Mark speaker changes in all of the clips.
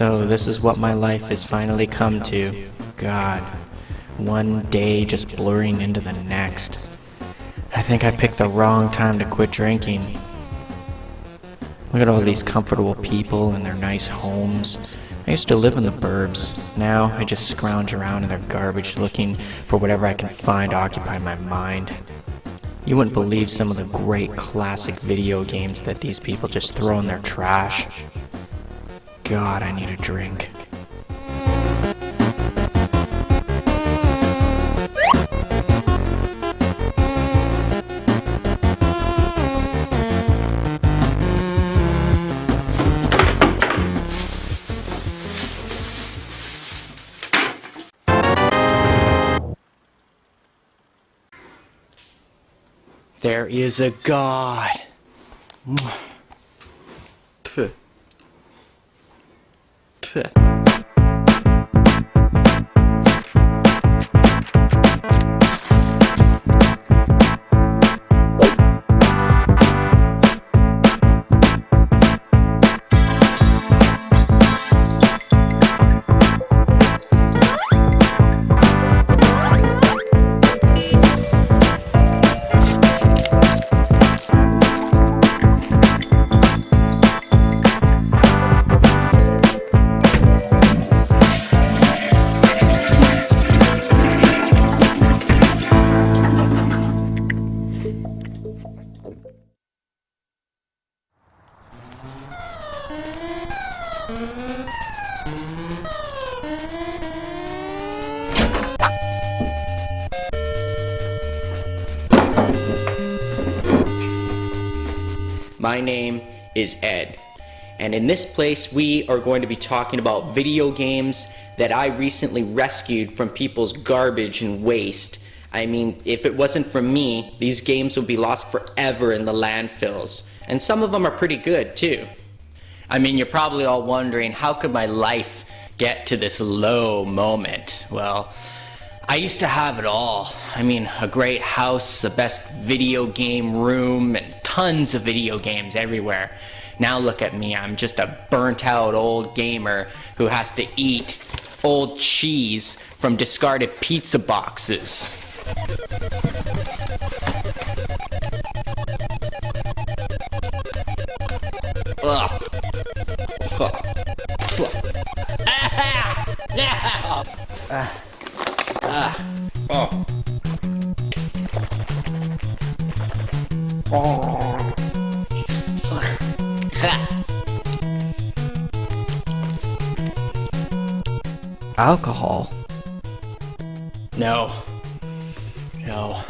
Speaker 1: So this is what my life has finally come to. God. One day just blurring into the next. I think I picked the wrong time to quit drinking. Look at all these comfortable people and their nice homes. I used to live in the burbs. Now I just scrounge around in their garbage looking for whatever I can find to occupy my mind. You wouldn't believe some of the great classic video games that these people just throw in their trash. God, I need a drink. There is a God. Puh. Puh. My name is Ed, and in this place we are going to be talking about video games that I recently rescued from people's garbage and waste. I mean, if it wasn't for me, these games would be lost forever in the landfills, and some of them are pretty good too. I mean, you're probably all wondering, how could my life get to this low moment? Well, I used to have it all. I mean, a great house, the best video game room, and tons of video games everywhere. Now look at me, I'm just a burnt out old gamer who has to eat old cheese from discarded pizza boxes. Ugh. Oh. Alcohol? No. No.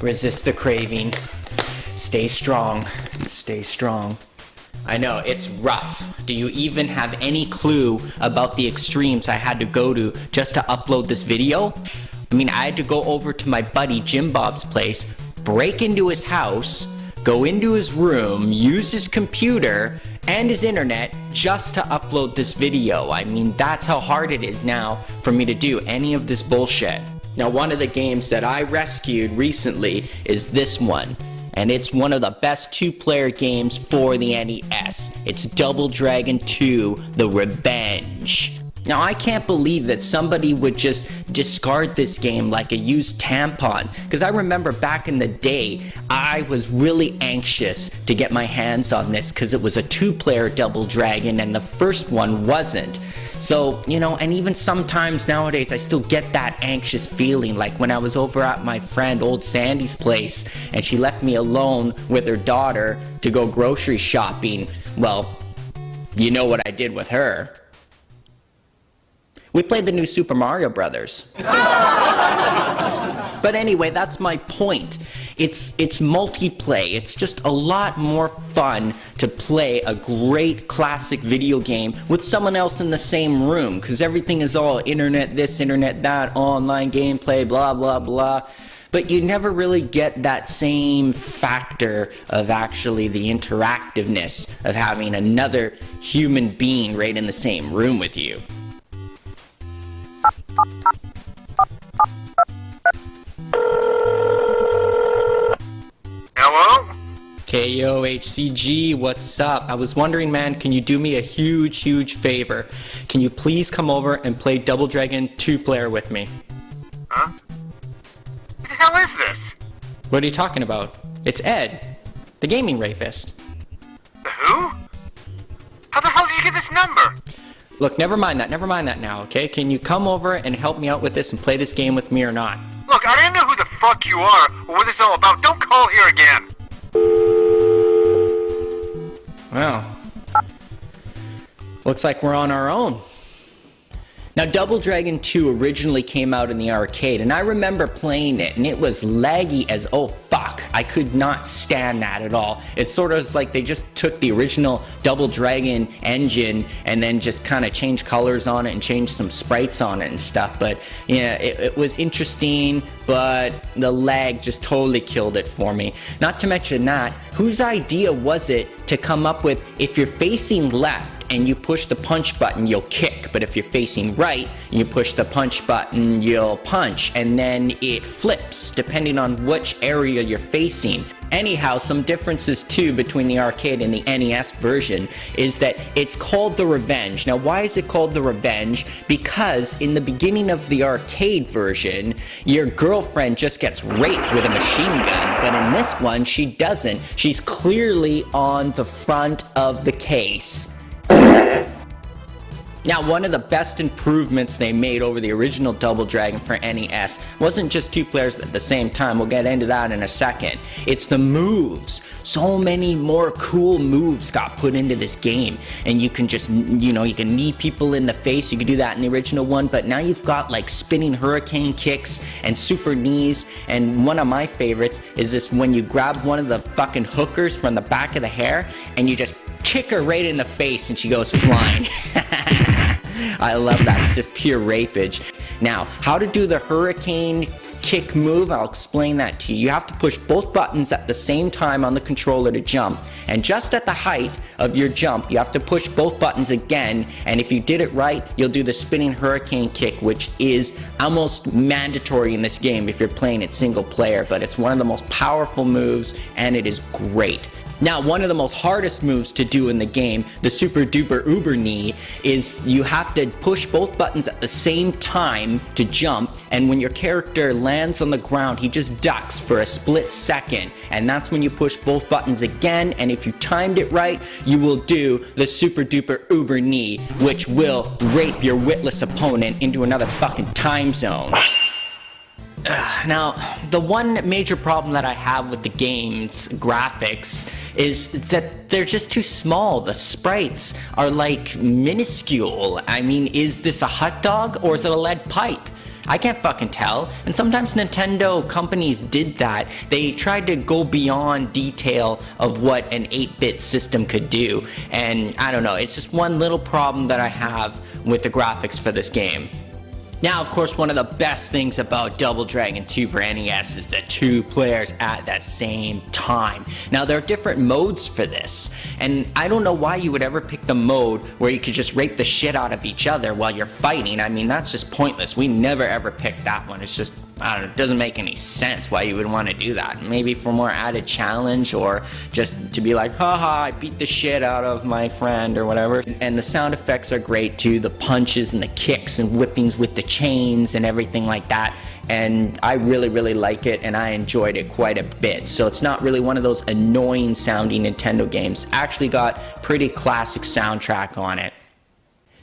Speaker 1: Resist the craving. Stay strong. Stay strong. I know, it's rough. Do you even have any clue about the extremes I had to go to just to upload this video? I mean, I had to go over to my buddy Jim Bob's place, break into his house, go into his room, use his computer and his internet just to upload this video. I mean, that's how hard it is now for me to do any of this bullshit. Now, one of the games that I rescued recently is this one. And it's one of the best two-player games for the NES. It's Double Dragon 2: The Revenge. Now, I can't believe that somebody would just discard this game like a used tampon, because I remember back in the day, I was really anxious to get my hands on this because it was a two-player Double Dragon and the first one wasn't. So, you know, and even sometimes nowadays I still get that anxious feeling, like when I was over at my friend Old Sandy's place and she left me alone with her daughter to go grocery shopping. Well, you know what I did with her. We played the new Super Mario Brothers. But anyway, that's my point. It's multiplayer. It's just a lot more fun to play a great classic video game with someone else in the same room, because everything is all internet this, internet that, online gameplay, blah, blah, blah. But you never really get that same factor of actually the interactiveness of having another human being right in the same room with you.
Speaker 2: Hello?
Speaker 1: KO HCG, what's up? I was wondering, man, can you do me a huge favor? Can you please come over and play Double Dragon 2-player with me?
Speaker 2: Huh? What the hell is this?
Speaker 1: What are you talking about? It's Ed, the gaming rapist.
Speaker 2: The who? How the hell did you get this number?
Speaker 1: Look, never mind that now, okay? Can you come over and help me out with this and play this game with me or not?
Speaker 2: Look, I didn't know who the fuck you are or what this is all about. Don't call here again.
Speaker 1: Well, looks like we're on our own. Now, Double Dragon 2 originally came out in the arcade, and I remember playing it, and it was laggy as oh fuck. I could not stand that at all. It's sort of like they just took the original Double Dragon engine and then just kind of changed colors on it and changed some sprites on it and stuff. But yeah, it was interesting, but the lag just totally killed it for me. Not to mention that, whose idea was it to come up with, if you're facing left and you push the punch button, you'll kick, but if you're facing right, you push the punch button, you'll punch, and then it flips depending on which area you're facing. Anyhow, some differences too between the arcade and the NES version is that it's called the Revenge. Now, why is it called the Revenge? Because in the beginning of the arcade version, your girlfriend just gets raped with a machine gun, but in this one, she doesn't. She's clearly on the front of the case. Now, one of the best improvements they made over the original Double Dragon for NES wasn't just 2 players at the same time. We'll get into that in a second. It's the moves. So many more cool moves got put into this game, and you can just, you know, you can knee people in the face. You could do that in the original one, but now you've got like spinning hurricane kicks and super knees, and one of my favorites is this when you grab one of the fucking hookers from the back of the hair and you just kick her right in the face and she goes flying. I love that. It's just pure rapage. Now, how to do the hurricane kick move, I'll explain that to you. You have to push both buttons at the same time on the controller to jump. And just at the height of your jump, you have to push both buttons again. And if you did it right, you'll do the spinning hurricane kick, which is almost mandatory in this game if you're playing it single player. But it's one of the most powerful moves, and it is great. Now, one of the most hardest moves to do in the game, the super duper uber knee, is you have to push both buttons at the same time to jump, and when your character lands on the ground, he just ducks for a split second, and that's when you push both buttons again, and if you timed it right, you will do the super duper uber knee, which will rape your witless opponent into another fucking time zone. Now, the one major problem that I have with the game's graphics is that they're just too small. The sprites are like minuscule. I mean, is this a hot dog or is it a lead pipe? I can't fucking tell. And sometimes Nintendo companies did that. They tried to go beyond detail of what an 8-bit system could do. And I don't know, it's just one little problem that I have with the graphics for this game. Now, of course, one of the best things about Double Dragon 2 for NES is the 2 players at the same time. Now, there are different modes for this, and I don't know why you would ever pick the mode where you could just rape the shit out of each other while you're fighting. I mean, that's just pointless. We never ever picked that one. It's just, I don't know, it doesn't make any sense why you would want to do that. Maybe for more added challenge, or just to be like, haha, I beat the shit out of my friend or whatever. And the sound effects are great too, the punches and the kicks and whippings with the chains and everything like that, and I really like it, and I enjoyed it quite a bit. So it's not really one of those annoying sounding Nintendo games. Actually got pretty classic soundtrack on it.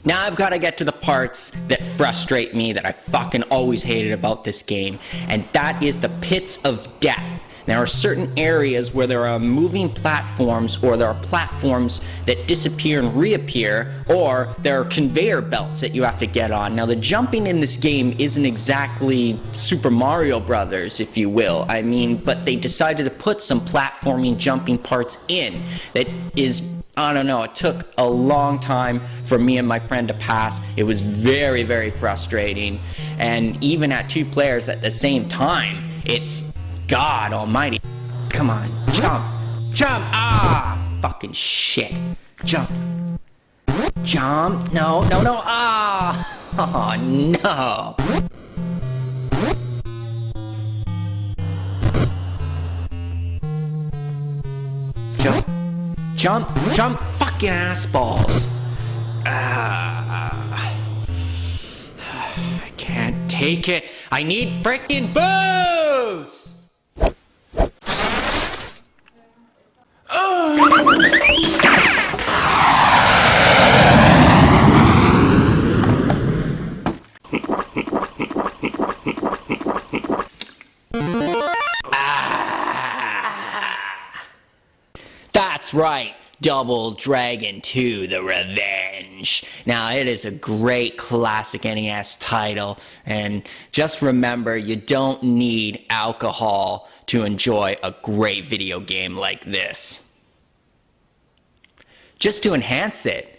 Speaker 1: Now I've got to get to the parts that frustrate me, that I fucking always hated about this game, and that is the pits of death. There are certain areas where there are moving platforms, or there are platforms that disappear and reappear, or there are conveyor belts that you have to get on. Now, the jumping in this game isn't exactly Super Mario Brothers, if you will. I mean, but they decided to put some platforming jumping parts in that is, I don't know, it took a long time for me and my friend to pass. It was very frustrating, and even at 2 players at the same time, it's God almighty. Come on, jump, jump, ah, fucking shit, jump, jump, no, ah, oh no. Jump. Jump. Jump. Fucking ass balls. I can't take it. I need freaking booze! That's right, Double Dragon 2 The Revenge. Now, it is a great classic NES title, and just remember, you don't need alcohol to enjoy a great video game like this. Just to enhance it,